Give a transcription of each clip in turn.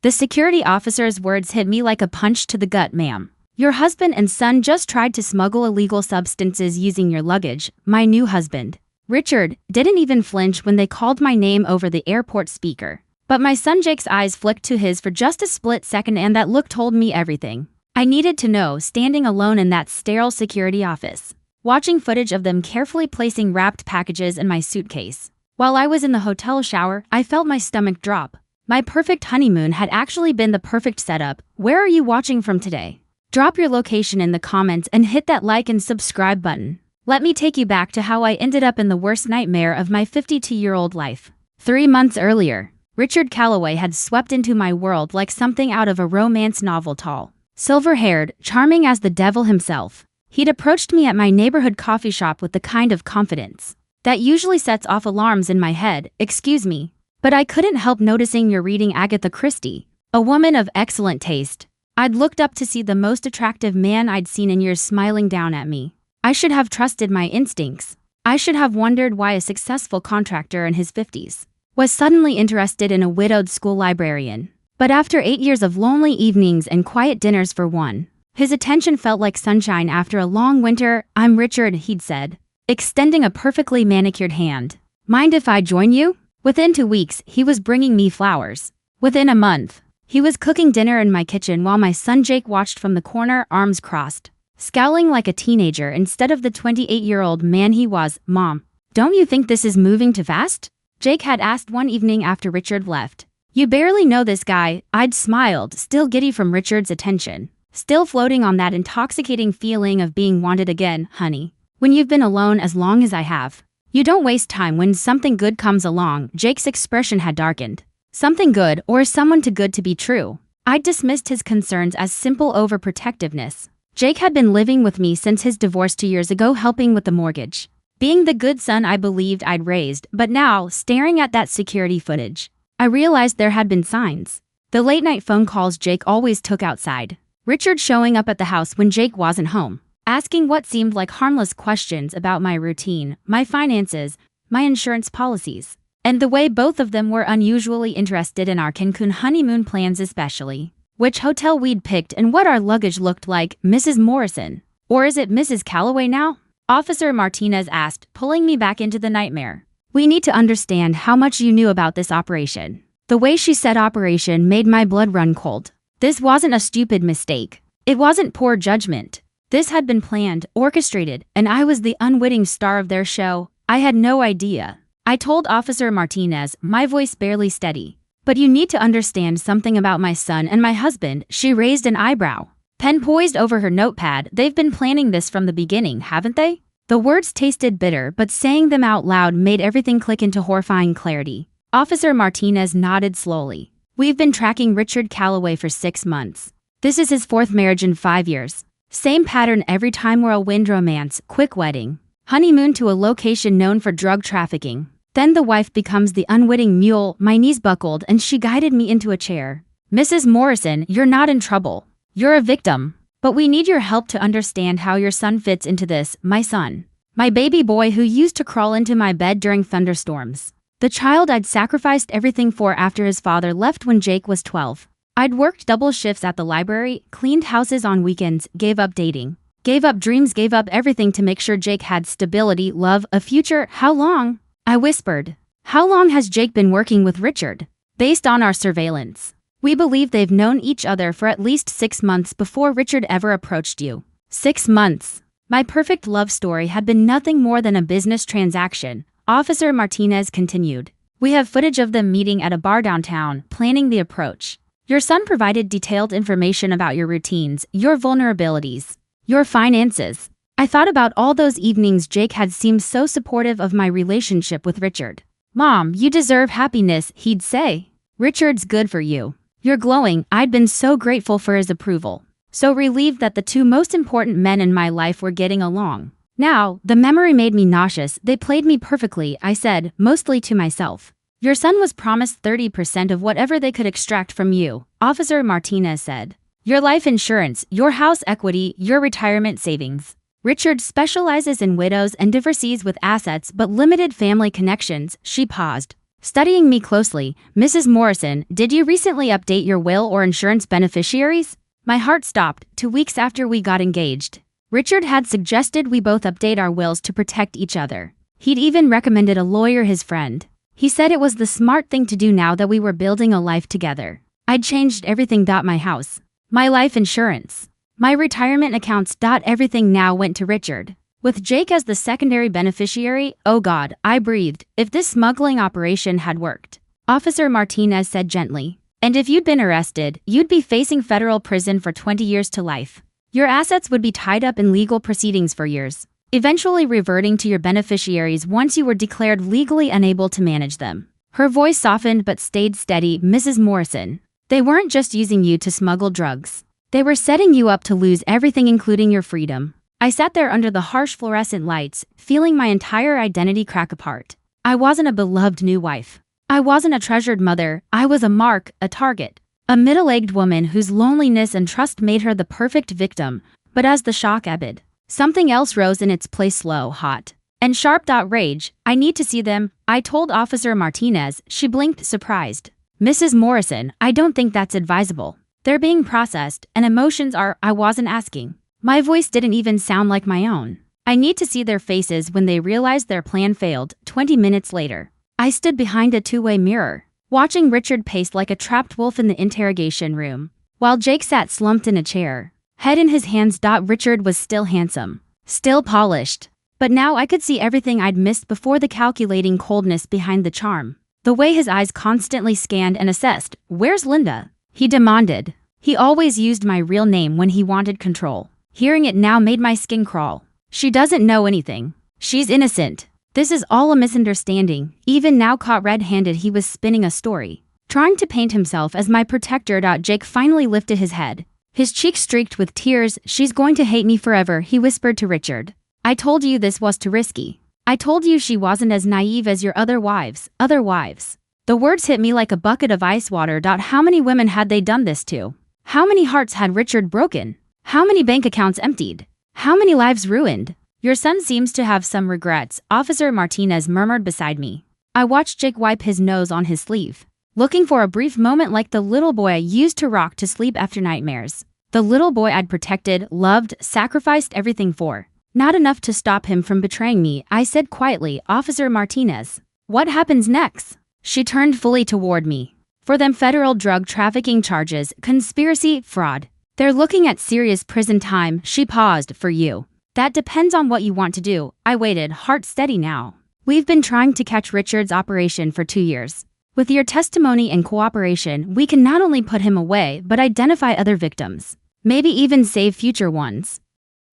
The security officer's words hit me like a punch to the gut, ma'am. Your husband and son just tried to smuggle illegal substances using your luggage. My new husband, Richard, didn't even flinch when they called my name over the airport speaker. But my son Jake's eyes flicked to his for just a split second, and that look told me everything I needed to know, standing alone in that sterile security office, watching footage of them carefully placing wrapped packages in my suitcase. While I was in the hotel shower, I felt my stomach drop. My perfect honeymoon had actually been the perfect setup. Where are you watching from today? Drop your location in the comments and hit that like and subscribe button. Let me take you back to how I ended up in the worst nightmare of my 52-year-old life. 3 months earlier, Richard Calloway had swept into my world like something out of a romance novel. Tall, silver-haired, charming as the devil himself. He'd approached me at my neighborhood coffee shop with the kind of confidence that usually sets off alarms in my head. Excuse me, but I couldn't help noticing you're reading Agatha Christie, a woman of excellent taste. I'd looked up to see the most attractive man I'd seen in years smiling down at me. I should have trusted my instincts. I should have wondered why a successful contractor in his 50s was suddenly interested in a widowed school librarian. But after 8 years of lonely evenings and quiet dinners for one, his attention felt like sunshine after a long winter. I'm Richard, he'd said, extending a perfectly manicured hand. Mind if I join you? Within 2 weeks, he was bringing me flowers. Within a month, he was cooking dinner in my kitchen while my son Jake watched from the corner, arms crossed, scowling like a teenager instead of the 28-year-old man he was. Mom, don't you think this is moving too fast? Jake had asked one evening after Richard left. You barely know this guy. I'd smiled, still giddy from Richard's attention, still floating on that intoxicating feeling of being wanted again. Honey, when you've been alone as long as I have, you don't waste time when something good comes along. Jake's expression had darkened. Something good, or someone too good to be true. I'd dismissed his concerns as simple overprotectiveness. Jake had been living with me since his divorce 2 years ago, helping with the mortgage, being the good son I believed I'd raised. But now, staring at that security footage, I realized there had been signs. The late-night phone calls Jake always took outside, Richard showing up at the house when Jake wasn't home, asking what seemed like harmless questions about my routine, my finances, my insurance policies, and the way both of them were unusually interested in our Cancun honeymoon plans, especially which hotel we'd picked and what our luggage looked like. Mrs. Morrison, or is it Mrs. Calloway now? Officer Martinez asked, pulling me back into the nightmare. We need to understand how much you knew about this operation. The way she said operation made my blood run cold. This wasn't a stupid mistake. It wasn't poor judgment. This had been planned, orchestrated, and I was the unwitting star of their show. I had no idea. I told Officer Martinez, my voice barely steady. But you need to understand something about my son and my husband. She raised an eyebrow, pen poised over her notepad. They've been planning this from the beginning, haven't they? The words tasted bitter, but saying them out loud made everything click into horrifying clarity. Officer Martinez nodded slowly. We've been tracking Richard Calloway for 6 months. This is his 4th marriage in 5 years. Same pattern every time. Whirlwind romance, quick wedding, honeymoon to a location known for drug trafficking. Then the wife becomes the unwitting mule. My knees buckled and she guided me into a chair. Mrs. Morrison, you're not in trouble. You're a victim. But we need your help to understand how your son fits into this. My son, my baby boy who used to crawl into my bed during thunderstorms. The child I'd sacrificed everything for after his father left when Jake was 12. I'd worked double shifts at the library, cleaned houses on weekends, gave up dating, gave up dreams, gave up everything to make sure Jake had stability, love, a future. How long? I whispered. How long has Jake been working with Richard? Based on our surveillance, we believe they've known each other for at least 6 months before Richard ever approached you. 6 months. My perfect love story had been nothing more than a business transaction. Officer Martinez continued. We have footage of them meeting at a bar downtown, planning the approach. Your son provided detailed information about your routines, your vulnerabilities, your finances. I thought about all those evenings Jake had seemed so supportive of my relationship with Richard. Mom, you deserve happiness, he'd say. Richard's good for you. You're glowing. I'd been so grateful for his approval, so relieved that the 2 most important men in my life were getting along. Now, the memory made me nauseous. They played me perfectly, I said, mostly to myself. Your son was promised 30% of whatever they could extract from you, Officer Martinez said. Your life insurance, your house equity, your retirement savings. Richard specializes in widows and divorcees with assets but limited family connections. She paused, Studying me closely, Mrs. Morrison, did you recently update your will or insurance beneficiaries? My heart stopped 2 weeks after we got engaged. Richard had suggested we both update our wills to protect each other. He'd even recommended a lawyer, his friend. He said it was the smart thing to do now that we were building a life together. I'd changed everything. My house, my life insurance, my retirement accounts. Everything now went to Richard. With Jake as the secondary beneficiary, oh God, I breathed. If this smuggling operation had worked, Officer Martinez said gently, and if you'd been arrested, you'd be facing federal prison for 20 years to life. Your assets would be tied up in legal proceedings for years, eventually reverting to your beneficiaries once you were declared legally unable to manage them. Her voice softened but stayed steady. Mrs. Morrison, they weren't just using you to smuggle drugs. They were setting you up to lose everything, including your freedom. I sat there under the harsh fluorescent lights, feeling my entire identity crack apart. I wasn't a beloved new wife. I wasn't a treasured mother. I was a mark, a target, a middle-aged woman whose loneliness and trust made her the perfect victim. But as the shock ebbed, something else rose in its place, slow, hot, and sharp. Rage. I need to see them, I told Officer Martinez. She blinked, surprised. Mrs. Morrison, I don't think that's advisable. They're being processed, and emotions are. I wasn't asking. My voice didn't even sound like my own. I need to see their faces when they realized their plan failed. 20 minutes later, I stood behind a two-way mirror, watching Richard pace like a trapped wolf in the interrogation room, while Jake sat slumped in a chair, head in his hands. Richard was still handsome, still polished, but now I could see everything I'd missed before: the calculating coldness behind the charm, the way his eyes constantly scanned and assessed. Where's Linda? He demanded. He always used my real name when he wanted control. Hearing it now made my skin crawl. She doesn't know anything. She's innocent. This is all a misunderstanding. Even now, caught red-handed, he was spinning a story, trying to paint himself as my protector. Jake finally lifted his head, his cheeks streaked with tears. She's going to hate me forever, he whispered to Richard. I told you this was too risky. I told you she wasn't as naive as your other wives. Other wives. The words hit me like a bucket of ice water. How many women had they done this to? How many hearts had Richard broken? How many bank accounts emptied? How many lives ruined? Your son seems to have some regrets, Officer Martinez murmured beside me. I watched Jake wipe his nose on his sleeve, looking for a brief moment like the little boy I used to rock to sleep after nightmares. The little boy I'd protected, loved, sacrificed everything for. Not enough to stop him from betraying me, I said quietly. Officer Martinez, what happens next? She turned fully toward me. For them, federal drug trafficking charges, conspiracy, fraud. They're looking at serious prison time. She paused. For you, that depends on what you want to do. I waited, heart steady now. We've been trying to catch Richard's operation for 2 years. With your testimony and cooperation, we can not only put him away, but identify other victims. Maybe even save future ones.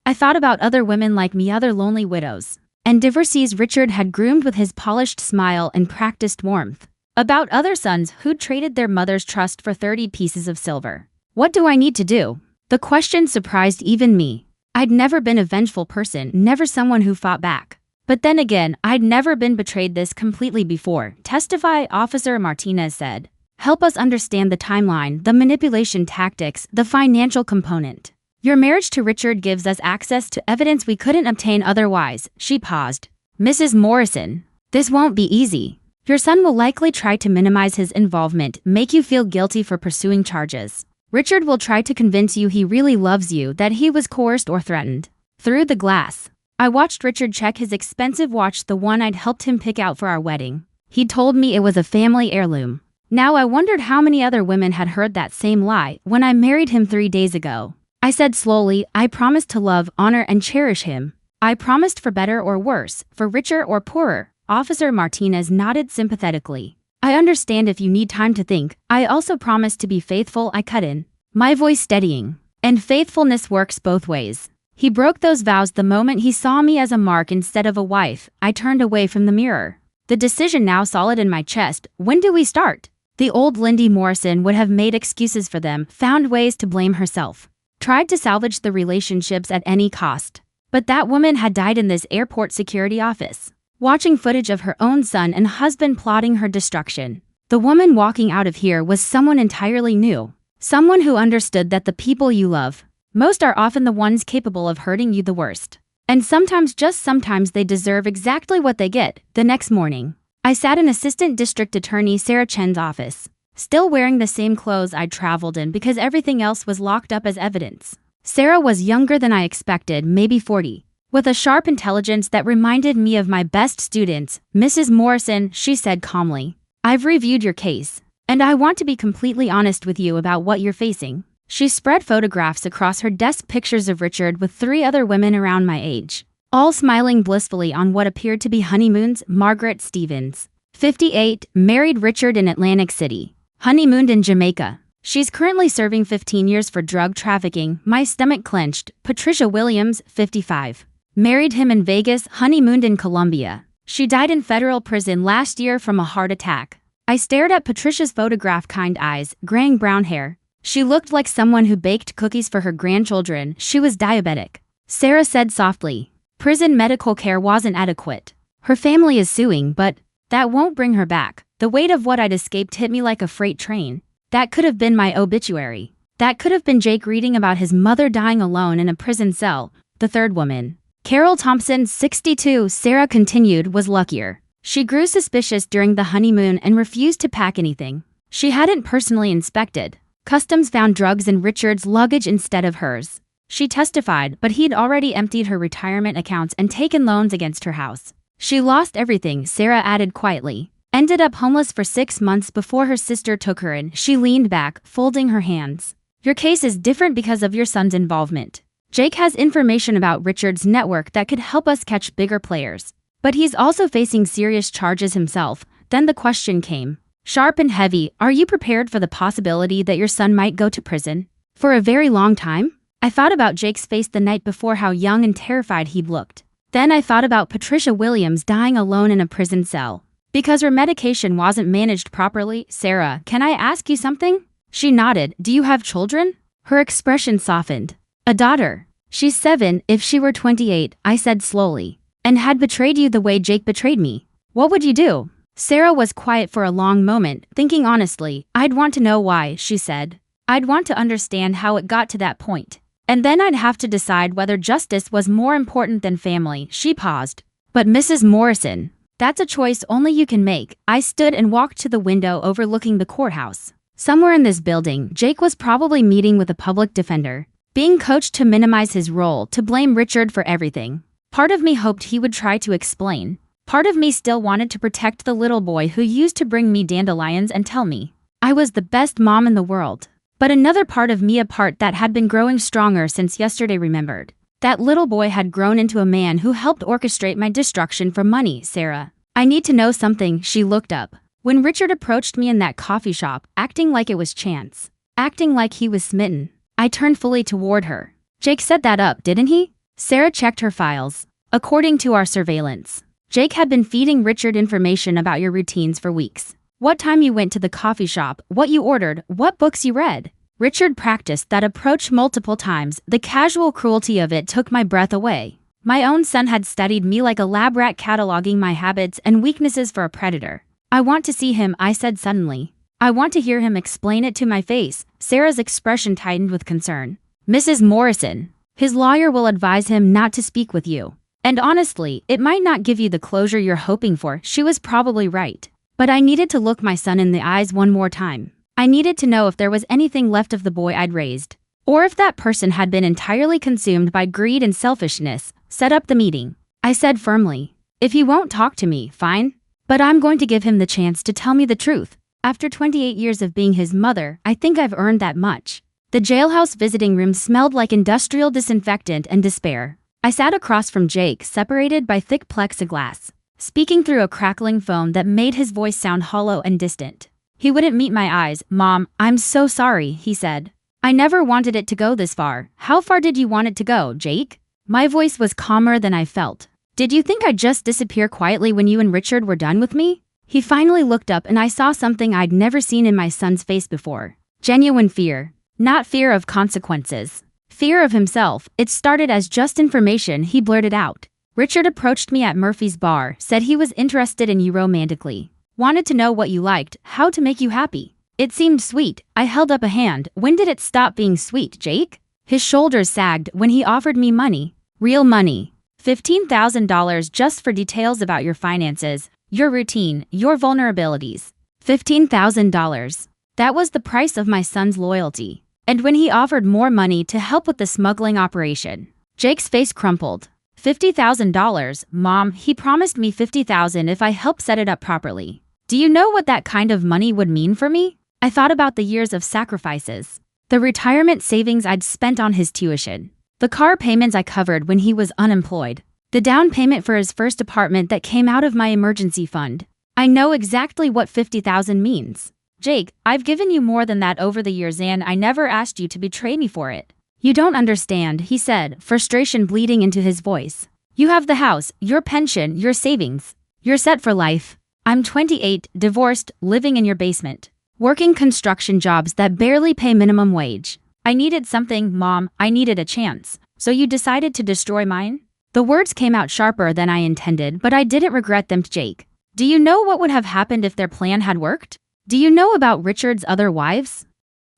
I thought about other women like me, other lonely widows, and divorcees Richard had groomed with his polished smile and practiced warmth. About other sons who'd traded their mother's trust for 30 pieces of silver. What do I need to do? The question surprised even me. I'd never been a vengeful person, never someone who fought back. But then again, I'd never been betrayed this completely before. Testify, Officer Martinez said. Help us understand the timeline, the manipulation tactics, the financial component. Your marriage to Richard gives us access to evidence we couldn't obtain otherwise. She paused. Mrs. Morrison, this won't be easy. Your son will likely try to minimize his involvement, make you feel guilty for pursuing charges. Richard will try to convince you he really loves you, that he was coerced or threatened. Through the glass, I watched Richard check his expensive watch, the one I'd helped him pick out for our wedding. He told me it was a family heirloom. Now I wondered how many other women had heard that same lie when I married him 3 days ago. I said slowly, I promised to love, honor, and cherish him. I promised for better or worse, for richer or poorer. Officer Martinez nodded sympathetically. I understand if you need time to think. I also promised to be faithful, I cut in, my voice steadying. And faithfulness works both ways. He broke those vows the moment he saw me as a mark instead of a wife. I turned away from the mirror, the decision now solid in my chest. When do we start? The old Lindy Morrison would have made excuses for them, found ways to blame herself, tried to salvage the relationships at any cost. But that woman had died in this airport security office, watching footage of her own son and husband plotting her destruction. The woman walking out of here was someone entirely new. Someone who understood that the people you love most are often the ones capable of hurting you the worst. And sometimes, just sometimes, they deserve exactly what they get. The next morning, I sat in Assistant District Attorney Sarah Chen's office, still wearing the same clothes I'd traveled in because everything else was locked up as evidence. Sarah was younger than I expected, maybe 40, with a sharp intelligence that reminded me of my best students. Mrs. Morrison, she said calmly, I've reviewed your case, and I want to be completely honest with you about what you're facing. She spread photographs across her desk, pictures of Richard with 3 other women around my age, all smiling blissfully on what appeared to be honeymoons. Margaret Stevens, 58, married Richard in Atlantic City, honeymooned in Jamaica. She's currently serving 15 years for drug trafficking. My stomach clenched. Patricia Williams, 55, married him in Vegas, honeymooned in Colombia. She died in federal prison last year from a heart attack. I stared at Patricia's photograph, kind eyes, graying brown hair. She looked like someone who baked cookies for her grandchildren. She was diabetic. Sarah said softly, prison medical care wasn't adequate. Her family is suing, but that won't bring her back. The weight of what I'd escaped hit me like a freight train. That could have been my obituary. That could have been Jake reading about his mother dying alone in a prison cell. The third woman, Carol Thompson, 62, Sarah continued, was luckier. She grew suspicious during the honeymoon and refused to pack anything she hadn't personally inspected. Customs found drugs in Richard's luggage instead of hers. She testified, but he'd already emptied her retirement accounts and taken loans against her house. She lost everything, Sarah added quietly. Ended up homeless for 6 months before her sister took her in. She leaned back, folding her hands. Your case is different because of your son's involvement. Jake has information about Richard's network that could help us catch bigger players. But he's also facing serious charges himself. Then the question came, sharp and heavy, are you prepared for the possibility that your son might go to prison for a very long time? I thought about Jake's face the night before, how young and terrified he'd looked. Then I thought about Patricia Williams dying alone in a prison cell because her medication wasn't managed properly. Sarah, can I ask you something? She nodded. Do you have children? Her expression softened. A daughter. She's 7, if she were 28, I said slowly, and had betrayed you the way Jake betrayed me. What would you do? Sarah was quiet for a long moment, thinking honestly. I'd want to know why, she said. I'd want to understand how it got to that point. And then I'd have to decide whether justice was more important than family. She paused. But Mrs. Morrison, that's a choice only you can make. I stood and walked to the window overlooking the courthouse. Somewhere in this building, Jake was probably meeting with a public defender, being coached to minimize his role, to blame Richard for everything. Part of me hoped he would try to explain. Part of me still wanted to protect the little boy who used to bring me dandelions and tell me I was the best mom in the world. But another part of me, a part that had been growing stronger since yesterday, remembered. That little boy had grown into a man who helped orchestrate my destruction for money. Sarah, I need to know something. She looked up. When Richard approached me in that coffee shop, acting like it was chance, acting like he was smitten, I turned fully toward her. Jake set that up, didn't he? Sarah checked her files. According to our surveillance, Jake had been feeding Richard information about your routines for weeks. What time you went to the coffee shop, what you ordered, what books you read. Richard practiced that approach multiple times. The casual cruelty of it took my breath away. My own son had studied me like a lab rat, cataloging my habits and weaknesses for a predator. I want to see him, I said suddenly. I want to hear him explain it to my face. Sarah's expression tightened with concern. Mrs. Morrison, his lawyer will advise him not to speak with you. And honestly, it might not give you the closure you're hoping for. She was probably right. But I needed to look my son in the eyes one more time. I needed to know if there was anything left of the boy I'd raised, or if that person had been entirely consumed by greed and selfishness. Set up the meeting, I said firmly. If he won't talk to me, fine. But I'm going to give him the chance to tell me the truth. After 28 years of being his mother, I think I've earned that much. The jailhouse visiting room smelled like industrial disinfectant and despair. I sat across from Jake, separated by thick plexiglass, speaking through a crackling phone that made his voice sound hollow and distant. He wouldn't meet my eyes. Mom, I'm so sorry, he said. I never wanted it to go this far. How far did you want it to go, Jake? My voice was calmer than I felt. Did you think I'd just disappear quietly when you and Richard were done with me? He finally looked up and I saw something I'd never seen in my son's face before. Genuine fear. Not fear of consequences. Fear of himself. It started as just information, he blurted out. Richard approached me at Murphy's bar, said he was interested in you romantically. Wanted to know what you liked, how to make you happy. It seemed sweet. I held up a hand. When did it stop being sweet, Jake? His shoulders sagged when he offered me money. Real money. $15,000 just for details about your finances. your routine, your vulnerabilities. $15,000. That was the price of my son's loyalty. And when he offered more money to help with the smuggling operation, Jake's face crumpled. $50,000, Mom, he promised me $50,000 if I help set it up properly. Do you know what that kind of money would mean for me? I thought about the years of sacrifices, the retirement savings I'd spent on his tuition, the car payments I covered when he was unemployed, the down payment for his first apartment that came out of my emergency fund. I know exactly what $50,000 means. Jake, I've given you more than that over the years and I never asked you to betray me for it. You don't understand, he said, frustration bleeding into his voice. You have the house, your pension, your savings. You're set for life. I'm 28, divorced, living in your basement, working construction jobs that barely pay minimum wage. I needed something, Mom, I needed a chance. So you decided to destroy mine? The words came out sharper than I intended, but I didn't regret them, Jake. Do you know what would have happened if their plan had worked? Do you know about Richard's other wives?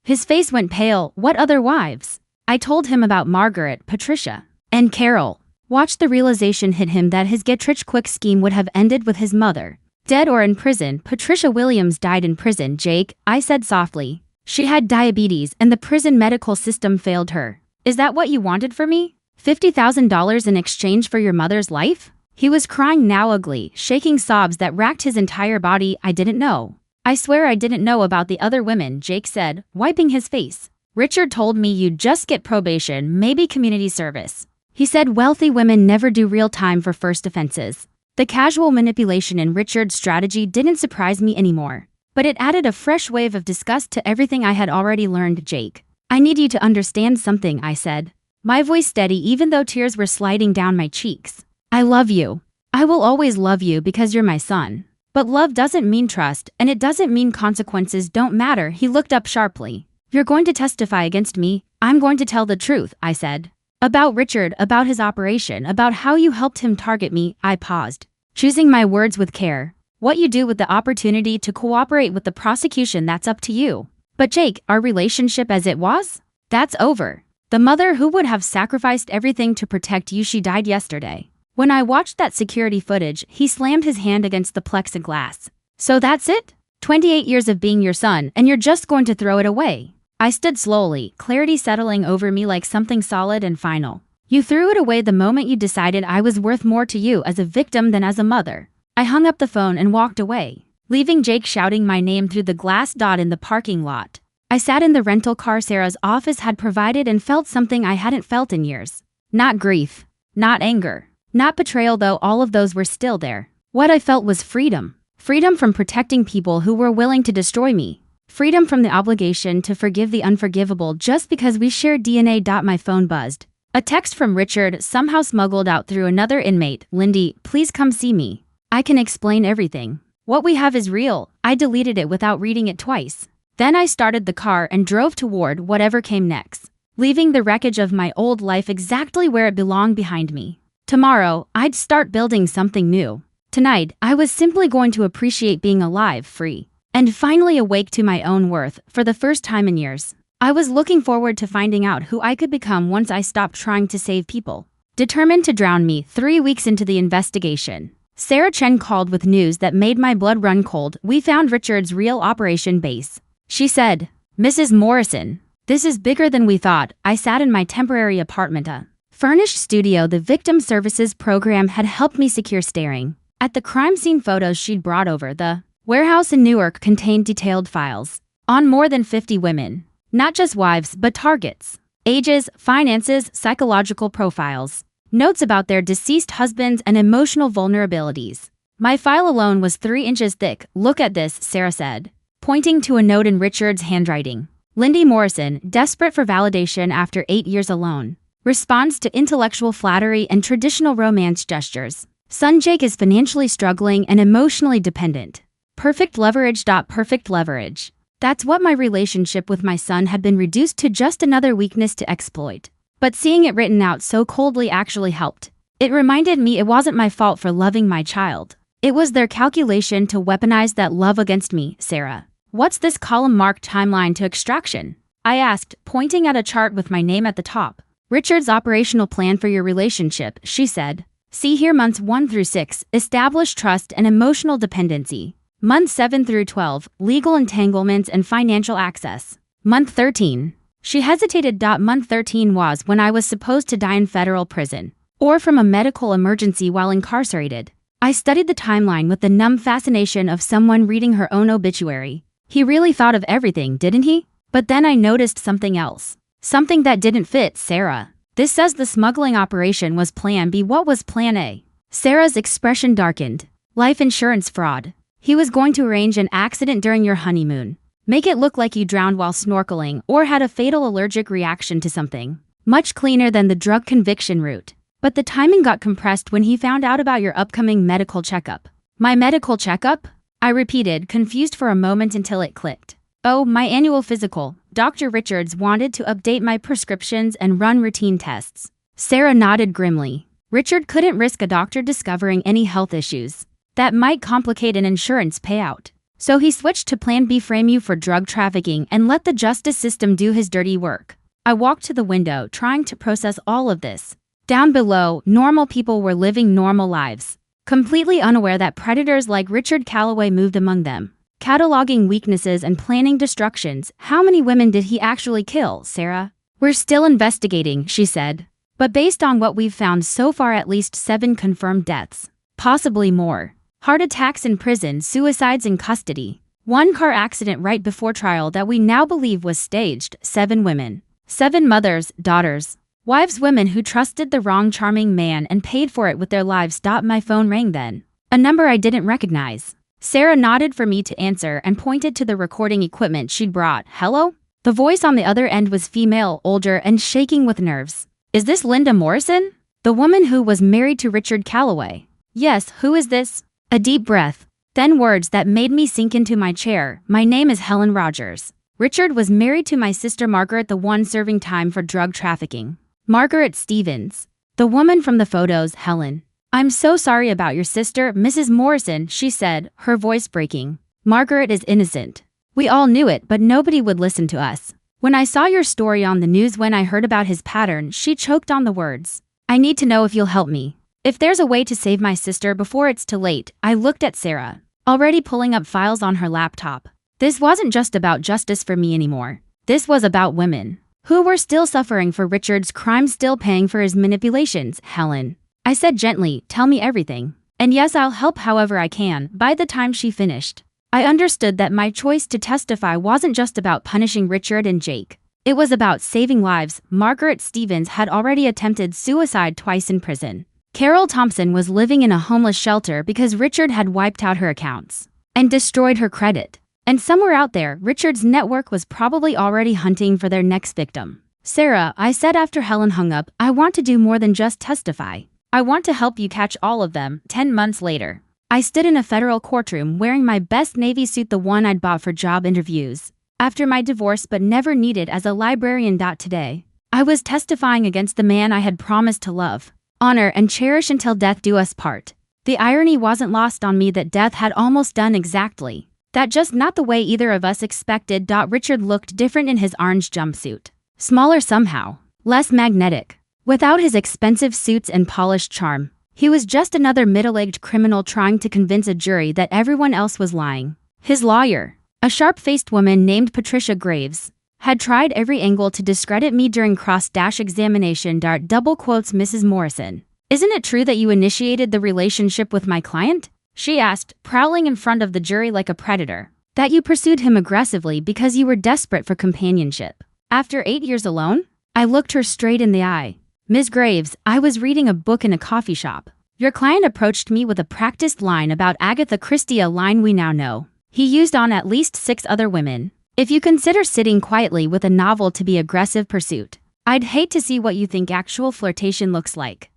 His face went pale. What other wives? I told him about Margaret, Patricia, and Carol. Watch the realization hit him that his get-rich-quick scheme would have ended with his mother dead or in prison. Patricia Williams died in prison, Jake, I said softly. She had diabetes and the prison medical system failed her. Is that what you wanted for me? $50,000 in exchange for your mother's life? He was crying now ugly, shaking sobs that racked his entire body. I didn't know. I swear I didn't know about the other women, Jake said, wiping his face. Richard told me you'd just get probation, maybe community service. He said wealthy women never do real time for first offenses. The casual manipulation in Richard's strategy didn't surprise me anymore, but it added a fresh wave of disgust to everything I had already learned. Jake, I need you to understand something, I said, my voice steady even though tears were sliding down my cheeks. I love you. I will always love you because you're my son. But love doesn't mean trust, and it doesn't mean consequences don't matter. He looked up sharply. You're going to testify against me? I'm going to tell the truth, I said. About Richard, about his operation, about how you helped him target me. I paused, choosing my words with care. What you do with the opportunity to cooperate with the prosecution, that's up to you. But Jake, our relationship as it was? That's over. The mother who would have sacrificed everything to protect you, she died yesterday. When I watched that security footage, he slammed his hand against the plexiglass. So that's it? 28 years of being your son, and you're just going to throw it away? I stood slowly, clarity settling over me like something solid and final. You threw it away the moment you decided I was worth more to you as a victim than as a mother. I hung up the phone and walked away, leaving Jake shouting my name through the glass dot in the parking lot. I sat in the rental car Sarah's office had provided and felt something I hadn't felt in years. Not grief, not anger, not betrayal, though all of those were still there. What I felt was freedom. Freedom from protecting people who were willing to destroy me. Freedom from the obligation to forgive the unforgivable just because we shared DNA. My phone buzzed. A text from Richard, somehow smuggled out through another inmate. Lindy, please come see me. I can explain everything. What we have is real. I deleted it without reading it twice. Then I started the car and drove toward whatever came next, leaving the wreckage of my old life exactly where it belonged behind me. Tomorrow, I'd start building something new. Tonight, I was simply going to appreciate being alive, free, and finally awake to my own worth for the first time in years. I was looking forward to finding out who I could become once I stopped trying to save people. Determined to drown me. 3 weeks into the investigation, Sarah Chen called with news that made my blood run cold. We found Richard's real operation base. She said, Mrs. Morrison, this is bigger than we thought. I sat in my temporary apartment, a furnished studio the victim services program had helped me secure, staring at the crime scene photos she'd brought over. The warehouse in Newark contained detailed files on more than 50 women, not just wives but targets, ages, finances, psychological profiles, notes about their deceased husbands and emotional vulnerabilities. My file alone was 3 inches thick. Look at this, Sarah said, pointing to a note in Richard's handwriting. Lindy Morrison, desperate for validation after 8 years alone, responds to intellectual flattery and traditional romance gestures. Son Jake is financially struggling and emotionally dependent. Perfect leverage. Perfect leverage. That's what my relationship with my son had been reduced to, just another weakness to exploit. But seeing it written out so coldly actually helped. It reminded me it wasn't my fault for loving my child. It was their calculation to weaponize that love against me. Sarah, what's this column marked timeline to extraction? I asked, pointing at a chart with my name at the top. Richard's operational plan for your relationship, she said. See here months 1 through 6, establish trust and emotional dependency. Month 7 through 12, legal entanglements and financial access. Month 13. She hesitated. Month 13 was when I was supposed to die in federal prison, or from a medical emergency while incarcerated. I studied the timeline with the numb fascination of someone reading her own obituary. He really thought of everything, didn't he? But then I noticed something else. Something that didn't fit Sarah. This says the smuggling operation was Plan B. What was Plan A? Sarah's expression darkened. Life insurance fraud. He was going to arrange an accident during your honeymoon. Make it look like you drowned while snorkeling or had a fatal allergic reaction to something. Much cleaner than the drug conviction route. But the timing got compressed when he found out about your upcoming medical checkup. My medical checkup? I repeated, confused for a moment until it clicked. Oh, my annual physical. Dr. Richards wanted to update my prescriptions and run routine tests. Sarah nodded grimly. Richard couldn't risk a doctor discovering any health issues that might complicate an insurance payout. So he switched to Plan B, frame you for drug trafficking and let the justice system do his dirty work. I walked to the window, trying to process all of this. Down below, normal people were living normal lives, completely unaware that predators like Richard Calloway moved among them. Cataloging weaknesses and planning destructions. How many women did he actually kill, Sarah? We're still investigating, she said. But based on what we've found so far, at least 7 confirmed deaths. Possibly more. Heart attacks in prison, suicides in custody. 1 car accident right before trial that we now believe was staged. 7 women. 7 mothers, daughters, wives, women who trusted the wrong charming man and paid for it with their lives. My phone rang then. A number I didn't recognize. Sarah nodded for me to answer and pointed to the recording equipment she'd brought. Hello? The voice on the other end was female, older, and shaking with nerves. Is this Linda Morrison? The woman who was married to Richard Calloway? Yes, who is this? A deep breath. Then words that made me sink into my chair. My name is Helen Rogers. Richard was married to my sister Margaret, the one serving time for drug trafficking. Margaret Stevens. The woman from the photos, Helen. I'm so sorry about your sister, Mrs. Morrison, she said, her voice breaking. Margaret is innocent. We all knew it, but nobody would listen to us. When I saw your story on the news, when I heard about his pattern, she choked on the words. I need to know if you'll help me. If there's a way to save my sister before it's too late. I looked at Sarah, already pulling up files on her laptop. This wasn't just about justice for me anymore. This was about women who were still suffering for Richard's crimes, still paying for his manipulations. Helen, I said gently, tell me everything. And yes, I'll help however I can. By the time she finished, I understood that my choice to testify wasn't just about punishing Richard and Jake. It was about saving lives. Margaret Stevens had already attempted suicide twice in prison. Carol Thompson was living in a homeless shelter because Richard had wiped out her accounts and destroyed her credit. And somewhere out there, Richard's network was probably already hunting for their next victim. Sarah, I said after Helen hung up, I want to do more than just testify. I want to help you catch all of them. 10 months later, I stood in a federal courtroom wearing my best Navy suit, the one I'd bought for job interviews after my divorce but never needed as a librarian. Today, I was testifying against the man I had promised to love, honor, and cherish until death do us part. The irony wasn't lost on me that death had almost done exactly that, just not the way either of us expected. Richard looked different in his orange jumpsuit, smaller somehow, less magnetic. Without his expensive suits and polished charm, he was just another middle-aged criminal trying to convince a jury that everyone else was lying. His lawyer, a sharp-faced woman named Patricia Graves, had tried every angle to discredit me during cross-examination. Double quotes, Mrs. Morrison. Isn't it true that you initiated the relationship with my client? She asked, prowling in front of the jury like a predator. That you pursued him aggressively because you were desperate for companionship. After 8 years alone? I looked her straight in the eye. Ms. Graves, I was reading a book in a coffee shop. Your client approached me with a practiced line about Agatha Christie, a line we now know he used on at least 6 other women. If you consider sitting quietly with a novel to be aggressive pursuit, I'd hate to see what you think actual flirtation looks like.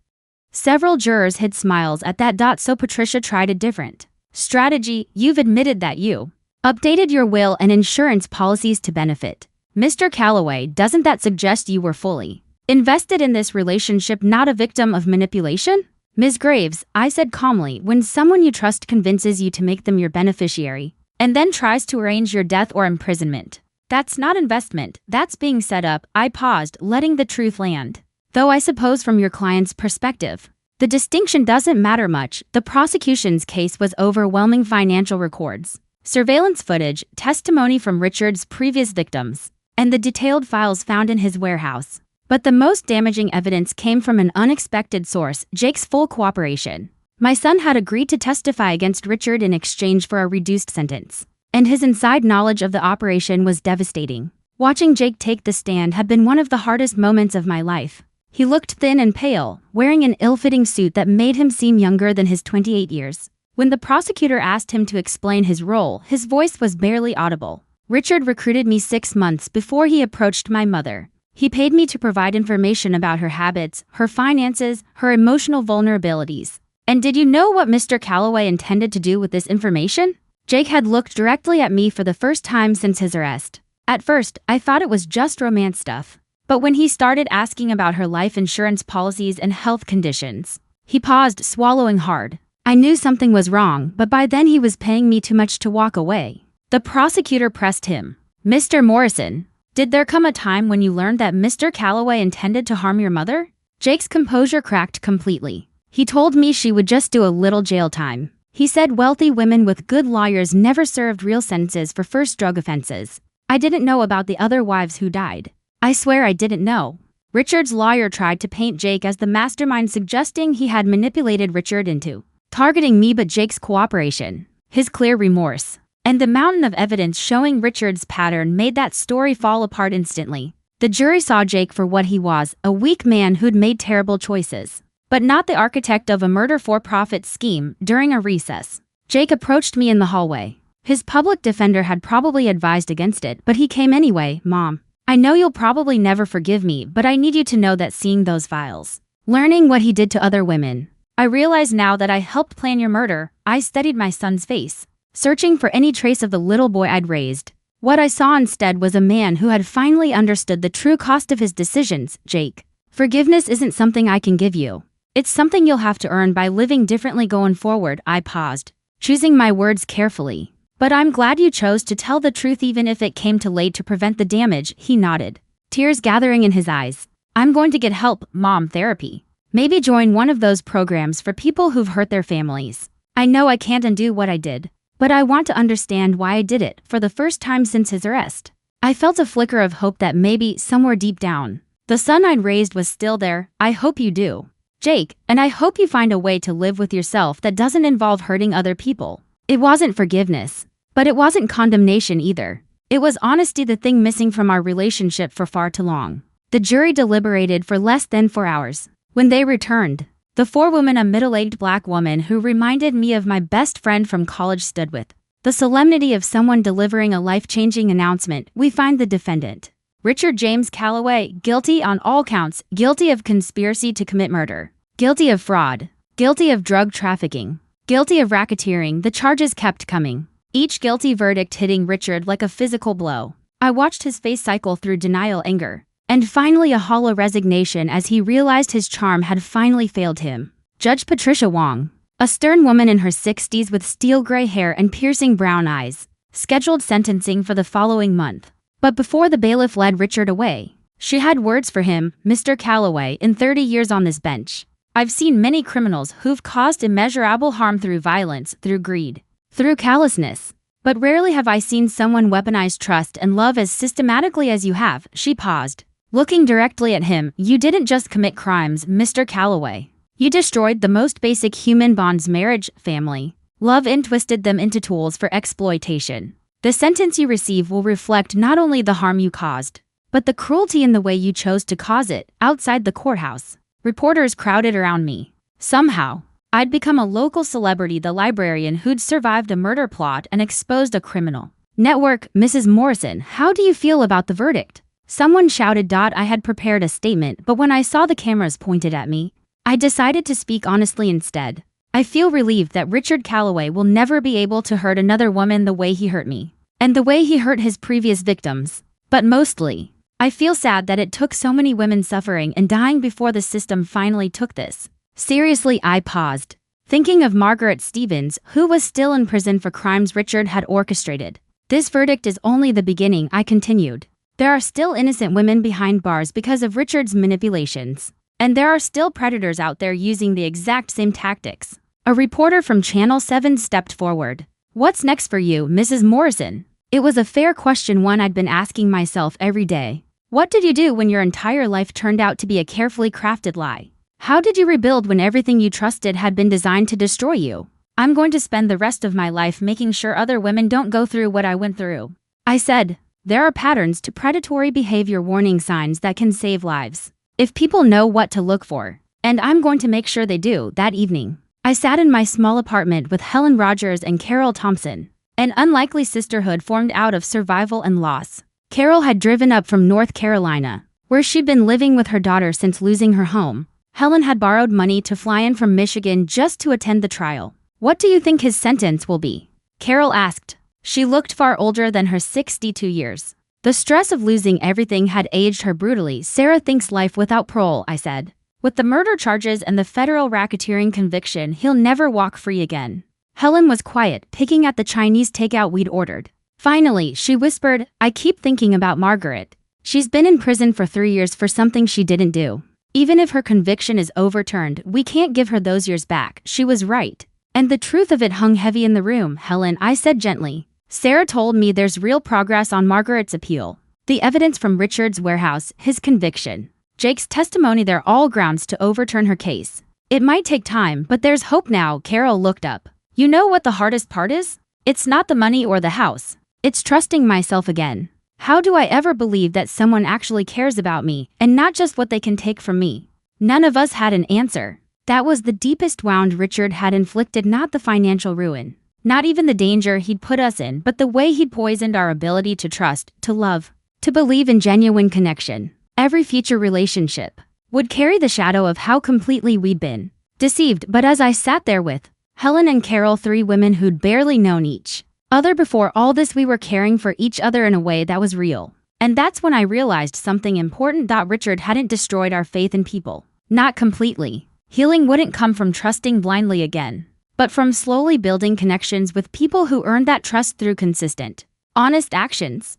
Several jurors hid smiles at that. So Patricia tried a different strategy. You've admitted that you updated your will and insurance policies to benefit Mr. Calloway. Doesn't that suggest you were fully invested in this relationship, not a victim of manipulation? Ms. Graves, I said calmly, when someone you trust convinces you to make them your beneficiary and then tries to arrange your death or imprisonment, that's not investment, that's being set up. I paused, letting the truth land. Though I suppose from your client's perspective, The distinction doesn't matter much. The prosecution's case was overwhelming: financial records, surveillance footage, testimony from Richard's previous victims, and the detailed files found in his warehouse. But the most damaging evidence came from an unexpected source: Jake's full cooperation. My son had agreed to testify against Richard in exchange for a reduced sentence, and his inside knowledge of the operation was devastating. Watching Jake take the stand had been one of the hardest moments of my life. He looked thin and pale, wearing an ill-fitting suit that made him seem younger than his 28 years. When the prosecutor asked him to explain his role, his voice was barely audible. Richard recruited me 6 months before he approached my mother. He paid me to provide information about her habits, her finances, her emotional vulnerabilities. And did you know what Mr. Calloway intended to do with this information? Jake had looked directly at me for the first time since his arrest. At first, I thought it was just romance stuff. But when he started asking about her life insurance policies and health conditions, he paused, swallowing hard. I knew something was wrong, but by then he was paying me too much to walk away. The prosecutor pressed him. Mr. Morrison, did there come a time when you learned that Mr. Calloway intended to harm your mother? Jake's composure cracked completely. He told me she would just do a little jail time. He said wealthy women with good lawyers never served real sentences for first drug offenses. I didn't know about the other wives who died. I swear I didn't know. Richard's lawyer tried to paint Jake as the mastermind, suggesting he had manipulated Richard into targeting me, but Jake's cooperation, his clear remorse, and the mountain of evidence showing Richard's pattern made that story fall apart instantly. The jury saw Jake for what he was: a weak man who'd made terrible choices, but not the architect of a murder for-profit scheme. During a recess, Jake approached me in the hallway. His public defender had probably advised against it, but he came anyway. Mom, I know you'll probably never forgive me, but I need you to know that seeing those files, learning what he did to other women, I realize now that I helped plan your murder. I studied my son's face, searching for any trace of the little boy I'd raised. What I saw instead was a man who had finally understood the true cost of his decisions. Jake, forgiveness isn't something I can give you. It's something you'll have to earn by living differently going forward. I paused, choosing my words carefully. But I'm glad you chose to tell the truth, even if it came too late to prevent the damage. He nodded, tears gathering in his eyes. I'm going to get help, Mom. Therapy. Maybe join one of those programs for people who've hurt their families. I know I can't undo what I did, but I want to understand why I did it. For the first time since his arrest, I felt a flicker of hope that maybe, somewhere deep down, the son I'd raised was still there. I hope you do, Jake, and I hope you find a way to live with yourself that doesn't involve hurting other people. It wasn't forgiveness, but it wasn't condemnation either. It was honesty, the thing missing from our relationship for far too long. The jury deliberated for less than 4 hours. When they returned, the forewoman, a middle-aged black woman who reminded me of my best friend from college, stood with the solemnity of someone delivering a life-changing announcement. We find the defendant, Richard James Calloway, guilty on all counts: guilty of conspiracy to commit murder, guilty of fraud, guilty of drug trafficking, guilty of racketeering. The charges kept coming, each guilty verdict hitting Richard like a physical blow. I watched his face cycle through denial, anger, and finally a hollow resignation as he realized his charm had finally failed him. Judge Patricia Wong, a stern woman in her 60s with steel gray hair and piercing brown eyes, scheduled sentencing for the following month. But before the bailiff led Richard away, she had words for him. Mr. Calloway, in 30 years on this bench, I've seen many criminals who've caused immeasurable harm through violence, through greed, through callousness. But rarely have I seen someone weaponize trust and love as systematically as you have. She paused, looking directly at him. You didn't just commit crimes, Mr. Calloway. You destroyed the most basic human bonds: marriage, family, love, and twisted them into tools for exploitation. The sentence you receive will reflect not only the harm you caused, but the cruelty in the way you chose to cause it. Outside the courthouse, reporters crowded around me. Somehow, I'd become a local celebrity, the librarian who'd survived a murder plot and exposed a criminal network. Mrs. Morrison, how do you feel about the verdict? Someone shouted. I had prepared a statement, but when I saw the cameras pointed at me, I decided to speak honestly instead. I feel relieved that Richard Calloway will never be able to hurt another woman the way he hurt me, and the way he hurt his previous victims. But mostly, I feel sad that it took so many women suffering and dying before the system finally took this seriously. I paused, thinking of Margaret Stevens, who was still in prison for crimes Richard had orchestrated. This verdict is only the beginning, I continued. There are still innocent women behind bars because of Richard's manipulations. And there are still predators out there using the exact same tactics. A reporter from Channel 7 stepped forward. What's next for you, Mrs. Morrison? It was a fair question, one I'd been asking myself every day. What did you do when your entire life turned out to be a carefully crafted lie? How did you rebuild when everything you trusted had been designed to destroy you? I'm going to spend the rest of my life making sure other women don't go through what I went through. I said, there are patterns to predatory behavior, warning signs that can save lives. If people know what to look for, and I'm going to make sure they do. That evening, I sat in my small apartment with Helen Rogers and Carol Thompson. An unlikely sisterhood formed out of survival and loss. Carol had driven up from North Carolina, where she'd been living with her daughter since losing her home. Helen had borrowed money to fly in from Michigan just to attend the trial. What do you think his sentence will be? Carol asked. She looked far older than her 62 years. The stress of losing everything had aged her brutally. Sarah thinks life without parole, I said. With the murder charges and the federal racketeering conviction, he'll never walk free again. Helen was quiet, picking at the Chinese takeout we'd ordered. Finally, she whispered, I keep thinking about Margaret. She's been in prison for 3 years for something she didn't do. Even if her conviction is overturned, we can't give her those years back. She was right. And the truth of it hung heavy in the room, Helen, I said gently. Sarah told me there's real progress on Margaret's appeal. The evidence from Richard's warehouse, his conviction, Jake's testimony, they're all grounds to overturn her case. It might take time, but there's hope now. Carol looked up. You know what the hardest part is? It's not the money or the house. It's trusting myself again. How do I ever believe that someone actually cares about me, and not just what they can take from me? None of us had an answer. That was the deepest wound Richard had inflicted, not the financial ruin, not even the danger he'd put us in, but the way he'd poisoned our ability to trust, to love, to believe in genuine connection. Every future relationship would carry the shadow of how completely we'd been deceived. But as I sat there with Helen and Carol, 3 women who'd barely known each other before all this, we were caring for each other in a way that was real. And that's when I realized something important. Richard hadn't destroyed our faith in people. Not completely. Healing wouldn't come from trusting blindly again, but from slowly building connections with people who earned that trust through consistent, honest actions.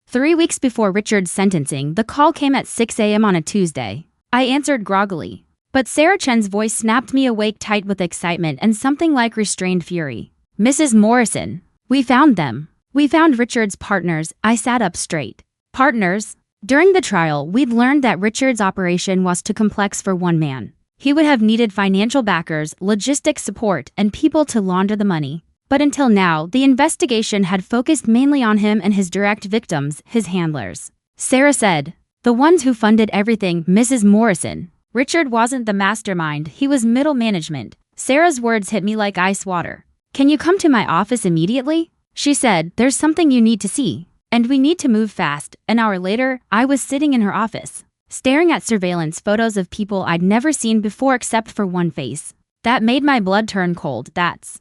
3 weeks before Richard's sentencing, the call came at 6 a.m. on a Tuesday. I answered groggily, but Sarah Chen's voice snapped me awake, tight with excitement and something like restrained fury. Mrs. Morrison, we found them. We found Richard's partners. I sat up straight. Partners? During the trial, we'd learned that Richard's operation was too complex for one man. He would have needed financial backers, logistic support, and people to launder the money. But until now, the investigation had focused mainly on him and his direct victims, his handlers. Sarah said, the ones who funded everything. Mrs. Morrison. Richard wasn't the mastermind, he was middle management. Sarah's words hit me like ice water. Can you come to my office immediately? She said, there's something you need to see. And we need to move fast. An hour later, I was sitting in her office, staring at surveillance photos of people I'd never seen before except for one face. That made my blood turn cold. That's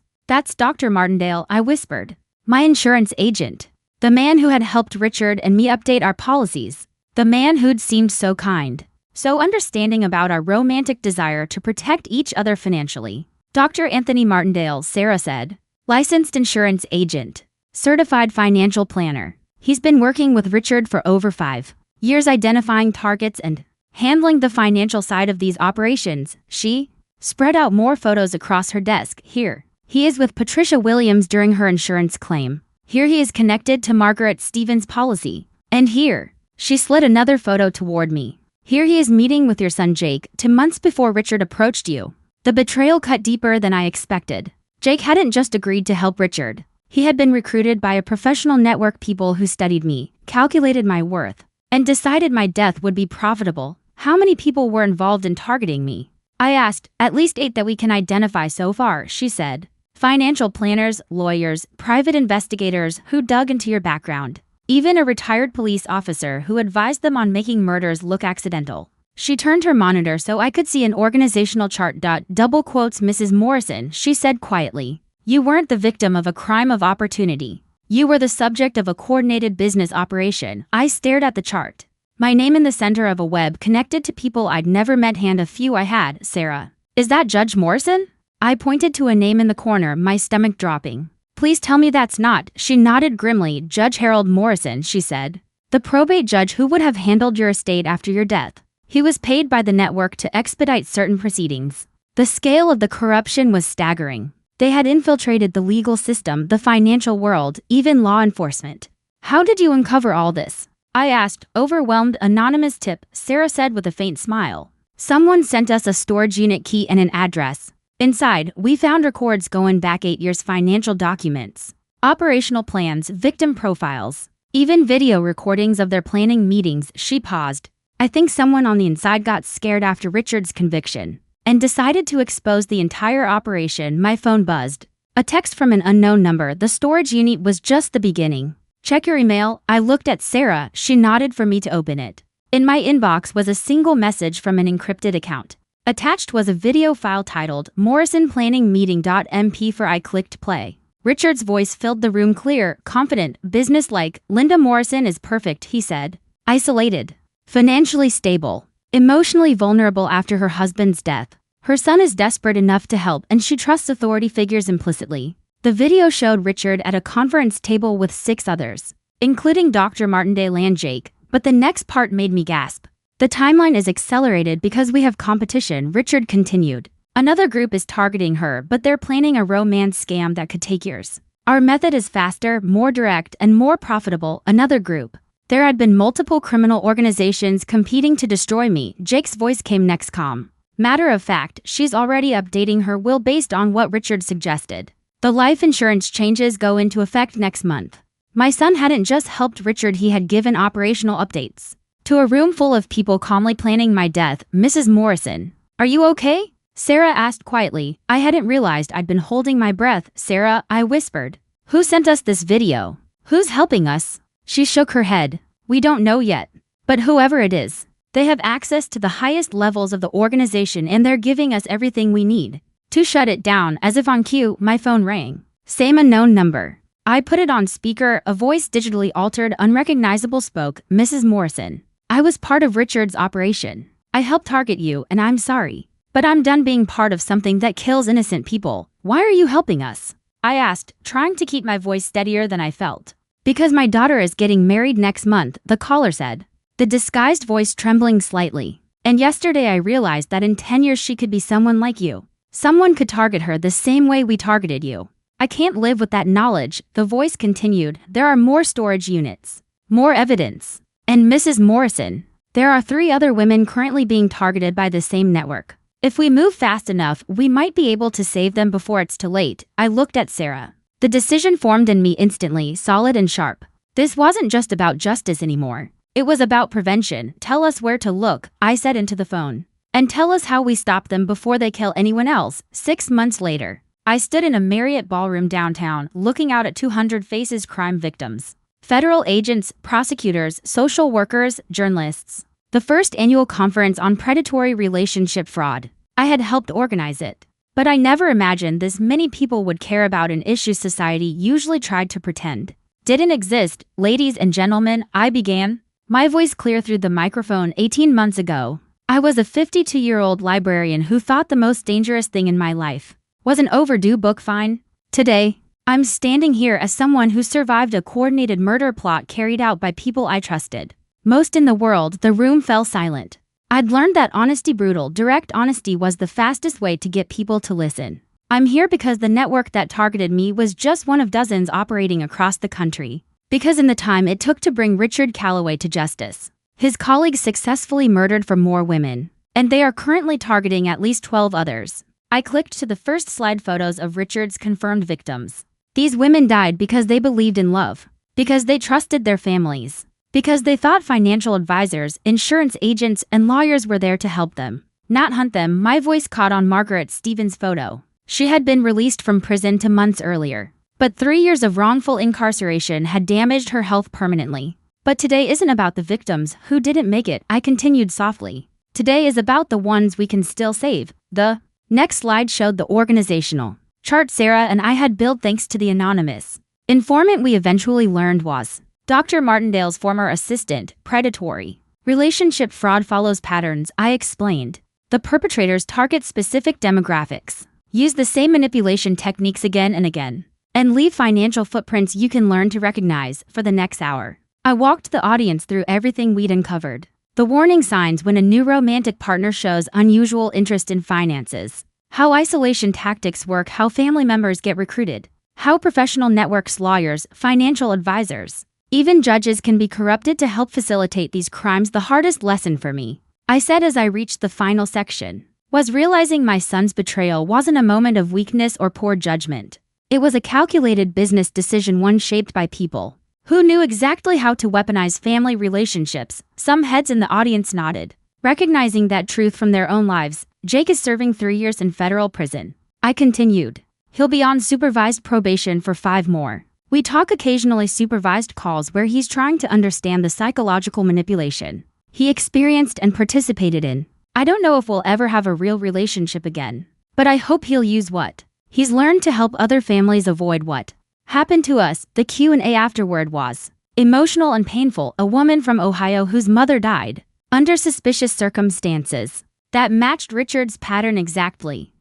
Dr. Martindale, I whispered. My insurance agent. The man who had helped Richard and me update our policies. The man who'd seemed so kind, so understanding about our romantic desire to protect each other financially. Dr. Anthony Martindale, Sarah said. Licensed insurance agent. Certified financial planner. He's been working with Richard for over 5 years, identifying targets and handling the financial side of these operations. She spread out more photos across her desk. Here, he is with Patricia Williams during her insurance claim. Here he is connected to Margaret Stevens' policy. And here, she slid another photo toward me. Here he is meeting with your son Jake 2 months before Richard approached you. The betrayal cut deeper than I expected. Jake hadn't just agreed to help Richard. He had been recruited by a professional network, people who studied me, calculated my worth, and decided my death would be profitable. How many people were involved in targeting me? I asked. At least 8 that we can identify so far, she said. Financial planners, lawyers, private investigators who dug into your background. Even a retired police officer who advised them on making murders look accidental. She turned her monitor so I could see an organizational chart. Double quotes. Mrs. Morrison, she said quietly. You weren't the victim of a crime of opportunity. You were the subject of a coordinated business operation. I stared at the chart. My name in the center of a web connected to people I'd never met. Hand a few I had. Sarah. Is that Judge Morrison? I pointed to a name in the corner, my stomach dropping. Please tell me that's not. She nodded grimly. Judge Harold Morrison, she said. The probate judge who would have handled your estate after your death. He was paid by the network to expedite certain proceedings. The scale of the corruption was staggering. They had infiltrated the legal system, the financial world, even law enforcement. How did you uncover all this? I asked, overwhelmed. Anonymous tip, Sarah said with a faint smile. Someone sent us a storage unit key and an address. Inside, we found records going back 8 years, financial documents, operational plans, victim profiles, even video recordings of their planning meetings. She paused. I think someone on the inside got scared after Richard's conviction and decided to expose the entire operation. My phone buzzed. A text from an unknown number. The storage unit was just the beginning. Check your email. I looked at Sarah. She nodded for me to open it. In my inbox was a single message from an encrypted account. Attached was a video file titled Morrison Planning Meeting.mp4. I clicked play. Richard's voice filled the room, clear, confident, businesslike. Linda Morrison is perfect, he said. Isolated, financially stable, emotionally vulnerable after her husband's death. Her son is desperate enough to help, and she trusts authority figures implicitly. The video showed Richard at a conference table with 6 others, including Dr. Martindale and Jake, but the next part made me gasp. The timeline is accelerated because we have competition, Richard continued. Another group is targeting her, but they're planning a romance scam that could take years. Our method is faster, more direct, and more profitable. Another group. There had been multiple criminal organizations competing to destroy me. Jake's voice came next, calm. Matter of fact, she's already updating her will based on what Richard suggested. The life insurance changes go into effect next month. My son hadn't just helped Richard, he had given operational updates to a room full of people calmly planning my death. Mrs. Morrison, are you okay? Sarah asked quietly. I hadn't realized I'd been holding my breath. Sarah, I whispered. Who sent us this video? Who's helping us? She shook her head. We don't know yet. But whoever it is, they have access to the highest levels of the organization, and they're giving us everything we need to shut it down. As if on cue, my phone rang. Same unknown number. I put it on speaker. A voice, digitally altered, unrecognizable, spoke. Mrs. Morrison, I was part of Richard's operation. I helped target you, and I'm sorry. But I'm done being part of something that kills innocent people. Why are you helping us? I asked, trying to keep my voice steadier than I felt. Because my daughter is getting married next month, the caller said, the disguised voice trembling slightly. And yesterday I realized that in 10 years she could be someone like you. Someone could target her the same way we targeted you. I can't live with that knowledge, the voice continued. There are more storage units, more evidence. And Mrs. Morrison, there are 3 other women currently being targeted by the same network. If we move fast enough, we might be able to save them before it's too late. I looked at Sarah. The decision formed in me instantly, solid and sharp. This wasn't just about justice anymore. It was about prevention. Tell us where to look, I said into the phone. And tell us how we stop them before they kill anyone else. 6 months later, I stood in a Marriott ballroom downtown, looking out at 200 faces, crime victims, federal agents, prosecutors, social workers, journalists. The first annual conference on predatory relationship fraud. I had helped organize it. But I never imagined this many people would care about an issue society usually tried to pretend didn't exist. Ladies and gentlemen, I began, my voice clear through the microphone. 18 months ago, I was a 52-year-old librarian who thought the most dangerous thing in my life was an overdue book fine. Today, I'm standing here as someone who survived a coordinated murder plot carried out by people I trusted most in the world. The room fell silent. I'd learned that honesty, brutal, direct honesty, was the fastest way to get people to listen. I'm here because the network that targeted me was just one of dozens operating across the country. Because in the time it took to bring Richard Calloway to justice, his colleagues successfully murdered for more women, and they are currently targeting at least 12 others. I clicked to the first slide, photos of Richard's confirmed victims. These women died because they believed in love, because they trusted their families, because they thought financial advisors, insurance agents, and lawyers were there to help them, not hunt them. My voice caught on Margaret Stevens' photo. She had been released from prison 2 months earlier, but 3 years of wrongful incarceration had damaged her health permanently. But today isn't about the victims who didn't make it, I continued softly. Today is about the ones we can still save. The next slide showed the organizational chart Sarah and I had built thanks to the anonymous informant we eventually learned was Dr. Martindale's former assistant. Predatory relationship fraud follows patterns, I explained. The perpetrators target specific demographics, use the same manipulation techniques again and again, and leave financial footprints you can learn to recognize. For the next hour, I walked the audience through everything we'd uncovered. The warning signs when a new romantic partner shows unusual interest in finances. How isolation tactics work, how family members get recruited. How professional networks, lawyers, financial advisors, even judges can be corrupted to help facilitate these crimes. The hardest lesson for me, I said as I reached the final section, was realizing my son's betrayal wasn't a moment of weakness or poor judgment. It was a calculated business decision, one shaped by people who knew exactly how to weaponize family relationships. Some heads in the audience nodded, recognizing that truth from their own lives. Jake is serving 3 years in federal prison. I continued. He'll be on supervised probation for 5 more. We talk occasionally supervised calls where he's trying to understand the psychological manipulation he experienced and participated in. I don't know if we'll ever have a real relationship again, but I hope he'll use what he's learned to help other families avoid what happened to us. The Q&A afterward was emotional and painful. A woman from Ohio whose mother died under suspicious circumstances that matched Richard's pattern exactly.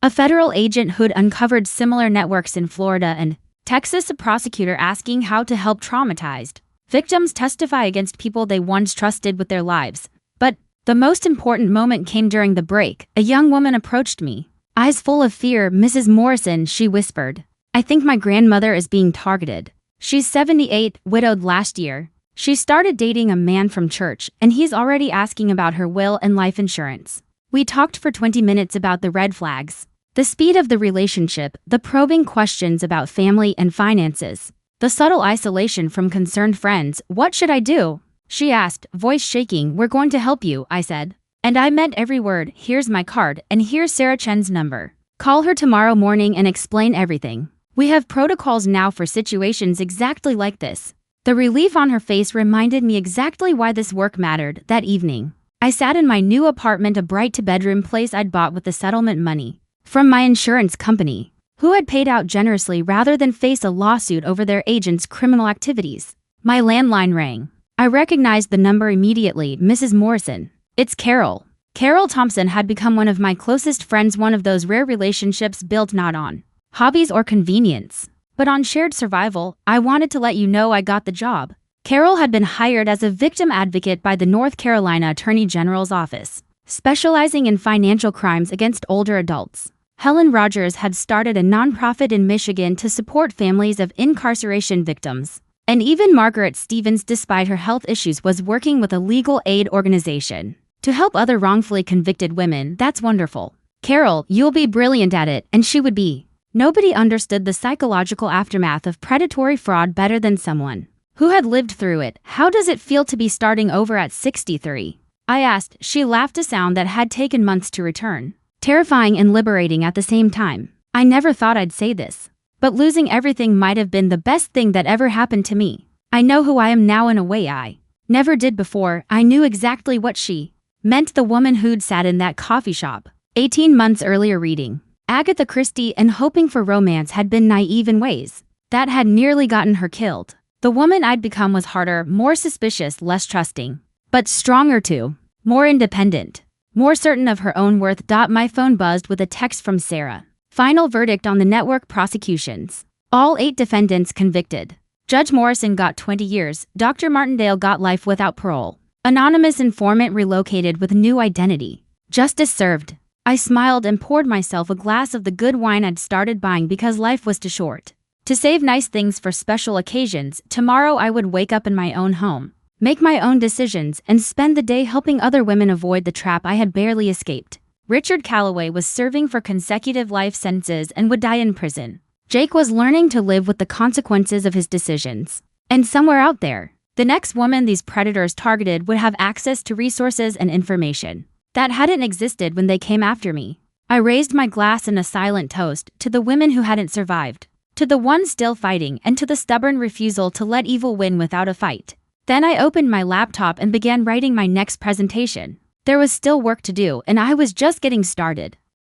A federal agent who'd uncovered similar networks in Florida and Texas. A prosecutor asking how to help traumatized victims testify against people they once trusted with their lives. But the most important moment came during the break. A young woman approached me, eyes full of fear. "Mrs. Morrison," she whispered, "I think my grandmother is being targeted. She's 78, widowed last year. She started dating a man from church, and he's already asking about her will and life insurance." We talked for 20 minutes about the red flags, the speed of the relationship, the probing questions about family and finances, the subtle isolation from concerned friends. "What should I do?" she asked, voice shaking. "We're going to help you," I said. And I meant every word. "Here's my card, and here's Sarah Chen's number. Call her tomorrow morning and explain everything. We have protocols now for situations exactly like this." The relief on her face reminded me exactly why this work mattered. That evening, I sat in my new apartment, a bright two-bedroom place I'd bought with the settlement money from my insurance company, who had paid out generously rather than face a lawsuit over their agent's criminal activities. My landline rang. I recognized the number immediately. "Mrs. Morrison, it's Carol." Carol Thompson had become one of my closest friends, one of those rare relationships built not on hobbies or convenience, but on shared survival. "I wanted to let you know I got the job." Carol had been hired as a victim advocate by the North Carolina Attorney General's office, specializing in financial crimes against older adults. Helen Rogers had started a nonprofit in Michigan to support families of incarceration victims. And even Margaret Stevens, despite her health issues, was working with a legal aid organization to help other wrongfully convicted women. "That's wonderful, Carol, you'll be brilliant at it," and she would be. Nobody understood the psychological aftermath of predatory fraud better than someone who had lived through it. "How does it feel to be starting over at 63? I asked. She laughed, a sound that had taken months to return. "Terrifying and liberating at the same time. I never thought I'd say this, but losing everything might have been the best thing that ever happened to me. I know who I am now in a way I never did before." I knew exactly what she meant, the woman who'd sat in that coffee shop 18 months earlier reading Agatha Christie and hoping for romance had been naive in ways that had nearly gotten her killed. The woman I'd become was harder, more suspicious, less trusting, but stronger too, more independent, more certain of her own worth. My phone buzzed with a text from Sarah. Final verdict on the network prosecutions. All 8 defendants convicted. Judge Morrison got 20 years. Dr. Martindale got life without parole. Anonymous informant relocated with new identity. Justice served. I smiled and poured myself a glass of the good wine I'd started buying because life was too short to save nice things for special occasions. Tomorrow I would wake up in my own home, make my own decisions, and spend the day helping other women avoid the trap I had barely escaped. Richard Calloway was serving for consecutive life sentences and would die in prison. Jake was learning to live with the consequences of his decisions. And somewhere out there, the next woman these predators targeted would have access to resources and information that hadn't existed when they came after me. I raised my glass in a silent toast to the women who hadn't survived, to the ones still fighting, and to the stubborn refusal to let evil win without a fight. Then I opened my laptop and began writing my next presentation. There was still work to do, and I was just getting started.